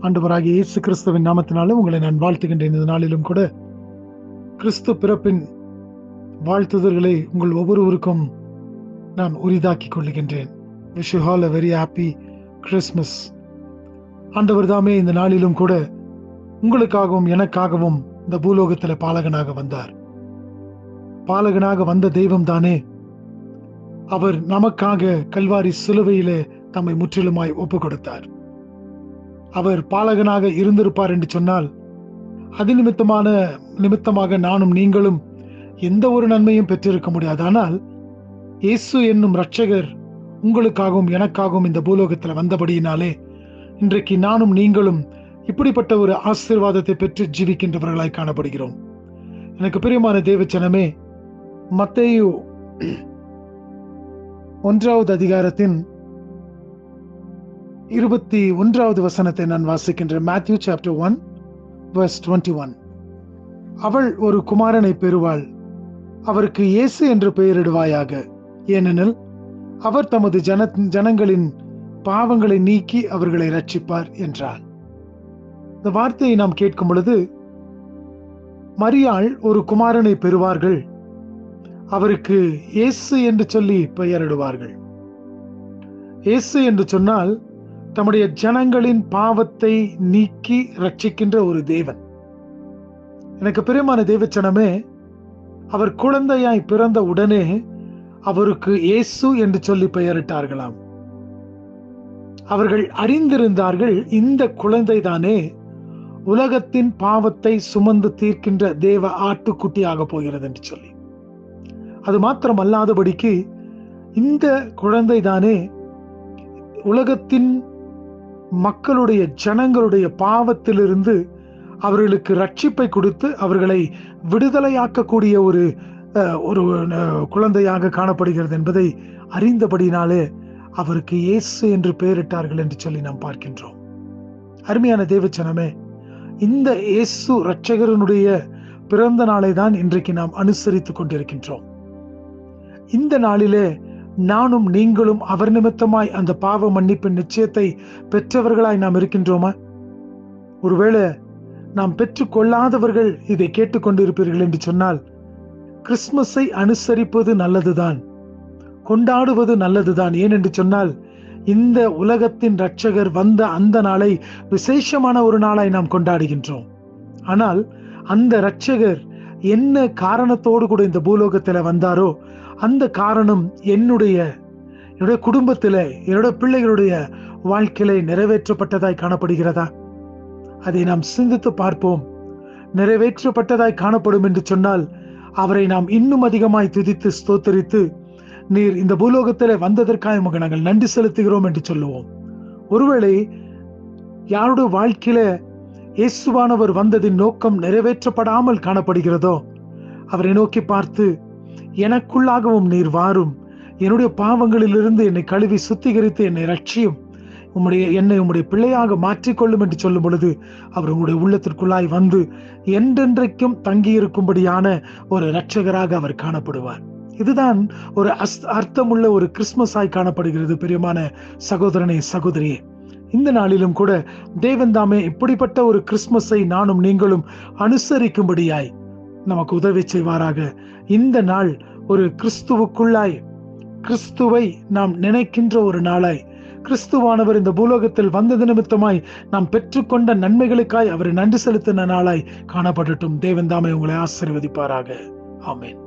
ஆண்டவராகிய இயேசு கிறிஸ்துவின் நாமத்தினாலும் உங்களை நான் வாழ்த்துகின்றேன். இந்த நாளிலும் கூட கிறிஸ்து பிறப்பின் வாழ்த்துதல்களை உங்கள் ஒவ்வொருவருக்கும் நான் உரிதாக்கிக் கொள்ளுகின்றேன். Wish you all a very happy Christmas. ஆண்டவர் தாமே இந்த நாளிலும் கூட உங்களுக்காகவும் எனக்காகவும் இந்த பூலோகத்தில் பாலகனாக வந்தார். பாலகனாக வந்த தெய்வம் தானே அவர் நமக்காக கல்வாரி சிலுவையிலே தம்மை முற்றிலுமாய் ஒப்பு கொடுத்தார். அவர் பாலகனாக இருந்திருப்பார் என்று சொன்னால் அது நிமித்தமாக நானும் நீங்களும் எந்த ஒரு நன்மையும் பெற்றிருக்க முடியாது. ஆனால் இயேசு என்னும் இரட்சகர் உங்களுக்காகவும் எனக்காகவும் இந்த பூலோகத்தில் வந்தபடியினாலே இன்றைக்கு நானும் நீங்களும் இப்படிப்பட்ட ஒரு ஆசீர்வாதத்தை பெற்று ஜீவிக்கின்றவர்களாய் காணப்படுகிறோம். எனக்கு பிரியமான தேவச்சனமே, மத்தேயு 1வது அதிகாரத்தின் 21வது வசனத்தை நான் வாசிக்கின்றேன். Matthew chapter 1 verse 21. அவள் ஒரு குமாரனை பெறுவாள், அவருக்கு இயேசு என்று பெயரிடுவாயாக, ஏனெனில் அவர் தமது ஜனங்களின் பாவங்களை நீக்கி அவர்களை ரட்சிப்பார் என்றார். இந்த வார்த்தையை நாம் கேட்கும் பொழுது, மரியாள் ஒரு குமாரனை பெறுவார்கள், அவருக்கு இயேசு என்று சொல்லி பெயரிடுவார்கள். இயேசு என்று சொன்னால் தம்முடைய ஜனங்களின் பாவத்தை நீக்கி ரட்சிக்கின்ற ஒரு தேவன். எனக்கு பிரியமான தேவச்சனமே, அவர் குழந்தையாய் பிறந்த உடனே அவருக்கு இயேசு என்று சொல்லி பெயரிட்டார்களாம். அவர்கள் அறிந்திருந்தார்கள், இந்த குழந்தை தானே உலகத்தின் பாவத்தை சுமந்து தீர்க்கின்ற தேவ ஆட்டுக்குட்டியாக போகிறது என்று சொல்லி. அது மாத்திரம் அல்லாதபடிக்கு இந்த குழந்தை தானே உலகத்தின் மக்களுடைய ஜனங்களுடைய பாவத்திலிருந்து அவர்களுக்கு ரட்சிப்பை கொடுத்து அவர்களை விடுதலையாக்கக்கூடிய ஒரு குழந்தையாக காணப்படுகிறது என்பதை அறிந்தபடினாலே அவருக்கு இயேசு என்று பெயரிட்டார்கள் என்று சொல்லி நாம் பார்க்கின்றோம். அருமையான தேவச்சனமே, இந்த இயேசு இரட்சகரனுடைய பிறந்த நாளை தான் இன்றைக்கு நாம் அனுசரித்துக் கொண்டிருக்கின்றோம். இந்த நாளிலே நானும் நீங்களும் அவர் நிமித்தமாய் அந்த பாவ மன்னிப்பின் நிச்சயத்தை பெற்றவர்களாய் நாம் இருக்கின்றோமா? ஒருவேளை நாம் பெற்றுக் கொள்ளாதவர்கள் இதை கேட்டுக்கொண்டிருப்பீர்கள் என்று சொன்னால், கிறிஸ்துமஸை அனுசரிப்பது நல்லதுதான், கொண்டாடுவது நல்லதுதான். ஏனென்று சொன்னால் இந்த உலகத்தின் இரட்சகர் வந்த அந்த நாளை விசேஷமான ஒரு நாளாய் நாம் கொண்டாடுகின்றோம். ஆனால் அந்த இரட்சகர் என்ன காரணத்தோடு கூட இந்த பூலோகத்தில் வந்தாரோ அந்த காரணம் என்னுடைய குடும்பத்திலே, என்னுடைய பிள்ளைகளுடைய வாழ்க்கையிலே நிறைவேற்றப்பட்டதாய் காணப்படுகிறதா? அதை நாம் சிந்தித்து பார்ப்போம். நிறைவேற்றப்பட்டதாய் காணப்படும் என்று சொன்னால் அவரை நாம் இன்னும் அதிகமாய் துதித்து ஸ்தோத்தரித்து, நீர் இந்த பூலோகத்திலே வந்ததற்காக உமக்கு நாங்கள் நன்றி செலுத்துகிறோம் என்று சொல்லுவோம். ஒருவேளை யாருடைய வாழ்க்கையில இயேசுவானவர் வந்ததின் நோக்கம் நிறைவேற்றப்படாமல் காணப்படுகிறதோ, அவரை நோக்கி பார்த்து, எனக்குள்ளாகவும் நீர் வாரும், என்னுடைய பாவங்களிலிருந்து என்னை கழுவி சுத்திகரித்து என்னை ரட்சியும், என்னை உம்முடைய பிள்ளையாக மாற்றிக்கொள்ளும் என்று சொல்லும் பொழுது அவர் உங்களுடைய உள்ளத்திற்குள்ளாய் வந்து என்றென்றைக்கும் தங்கியிருக்கும்படியான ஒரு இரட்சகராக அவர் காணப்படுவார். இதுதான் ஒரு அர்த்தமுள்ள ஒரு கிறிஸ்துமஸாய் காணப்படுகிறது. பிரியமான சகோதரனே, சகோதரியே, இந்த நாளிலும் கூட தேவன் தாமே இப்படிப்பட்ட ஒரு கிறிஸ்துமஸை நானும் நீங்களும் அனுசரிக்கும்படியாய் நமக்கு உதவி செய்வாராக. இந்த நாள் ஒரு கிறிஸ்துவுக்குள்ளாய் கிறிஸ்துவை நாம் நினைக்கின்ற ஒரு நாளாய், கிறிஸ்துவானவர் இந்த பூலோகத்தில் வந்தது நிமித்தமாய் நாம் பெற்றுக்கொண்ட நன்மைகளுக்காய் அவரை நன்றி செலுத்தின நாளாய் காணப்படட்டும். தேவன் தாமே உங்களை ஆசீர்வதிப்பாராக. ஆமென்.